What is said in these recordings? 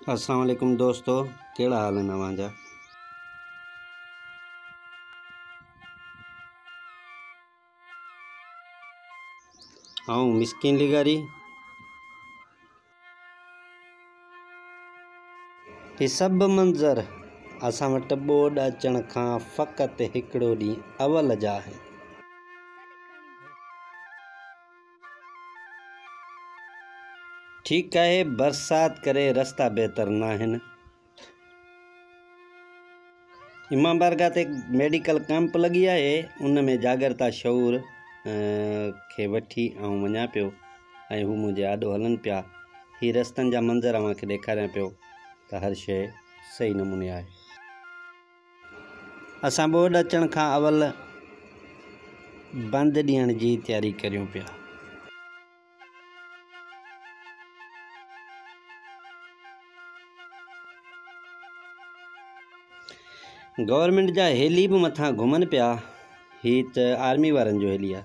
अस्सलाम वालेकुम दोस्तों, केड़ा हाल है नवां जा। आऊं मिस्किन लिगारी ही सब मंज़र असां वटि ॿोॾ अचण खां फ़क़ति हिकिड़ो ॾींहुं अवल जा आहिनि। ठीकु आहे, बरसाति करे रस्ता बहितर न आहिनि। इमाम बारगाह ते मेडिकल कैंप लॻी आहे, उन में जागरता शऊर खे वठी ऐं वञा पियो ऐं हू मुंहिंजे आॾो हलनि पिया। ही रस्तनि जा मंज़र अव्हांखे ॾेखारियां पियो त हर शइ सही नमूने आहे। असां ॿोॾ अचण खां अवल बंदि ॾियण जी तयारी करियूं पिया। गवर्नमेंट जा हेली बि मथां घुमनि पिया। ही त आर्मी वारनि जो हेली आहे।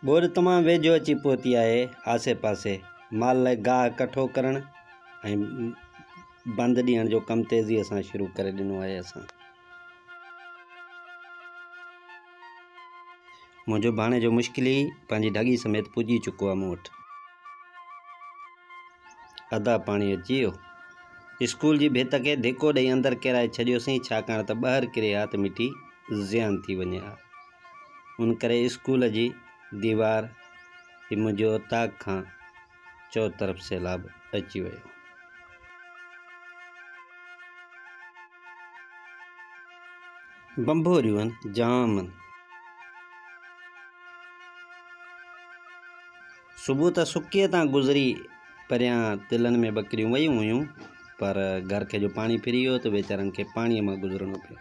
ॿोॾ तमामु वेझो अची पहुती आहे। आसे पासे माल लाइ गाह कठो करणु ऐं बंदि ॾियण जो कमु तेज़ीअ सां शुरू करे ॾिनो आहे। मुंहिंजो भाणे जो मुश्किल ई पंहिंजी ढॻी समेत पुॼी चुको आहे मूं वटि। अदा पाणी अची वियो। स्कूल जी भित खे धिको ॾेई अंदरि किराए छॾियोसीं, छाकाणि त ॿाहिरि किरे हा त मिटी ज़ियान थी वञे हा। उन करे स्कूल जी दीवार मुंहिंजे उताक खां चौतरफ़ सैलाब अची वियो। बंभोरियूं आहिनि, जाम आहिनि। सुबुह त सुकीअ तां गुज़री परियां तिलनि में ॿकरियूं वयूं हुयूं, पर घर खे जो पाणी फिरी वियो त वीचारनि खे पाणीअ मां गुज़रणो पियो।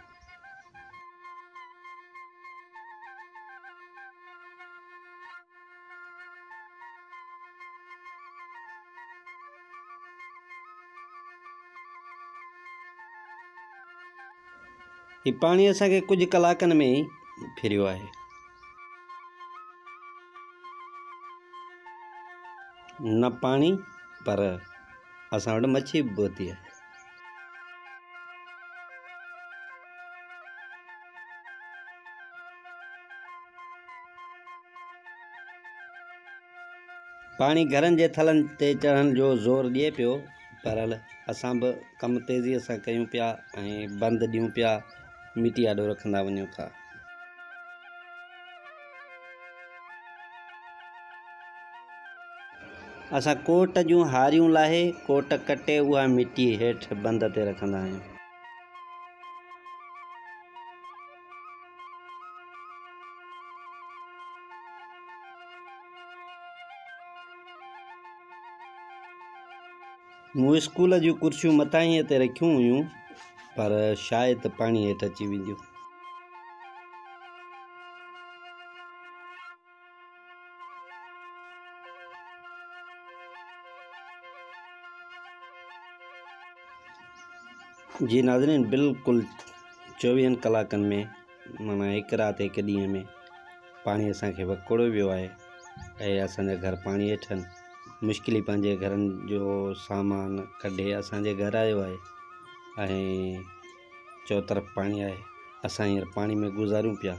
ही पाणी असांखे कुझु कलाकनि में ई फिरियो आहे। न पाणी पर असां वटि मच्छी बि पहुती आहे। पाणी घरनि जे थलनि ते चढ़ण जो ज़ोर ॾिए पियो, पर असां बि कमु तेज़ीअ सां कयूं पिया ऐं बंदि ॾियूं पिया, मिटी आॾो रखंदा वञूं था। असां कोट जूं हारियूं लाहे कोट कटे उहा मिटी हेठि बंद ते रखंदा आहियूं। मूं स्कूल जूं कुर्सियूं मथाईअ ते रखियूं हुयूं, पर शायदि पाणी हेठि अची वेंदियूं। जी नाज़रीन, बिल्कुलु 24 कलाकनि में माना हिकु राति हिकु ॾींहं में पाणी असांखे वकोड़ो वियो आहे ऐं असांजा घर पाणी हेठि आहिनि। मुश्किल ई पंहिंजे घरनि जो सामान कढे असांजे घर आयो आहे ऐं चौतरफ़ पाणी आहे। असां हींअर पाणी में गुज़ारूं पिया।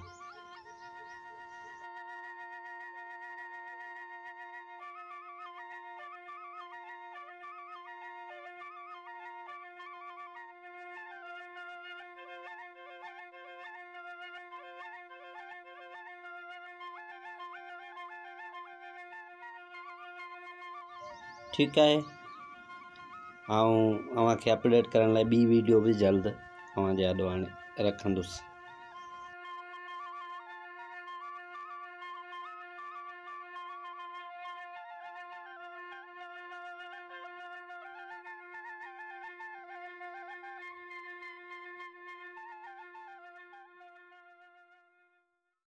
ठीकु आहे, अव्हांखे अपडेट करण लाइ ॿी वीडियो बि जल्द अव्हांजे आॾो हाणे रखंदुसि।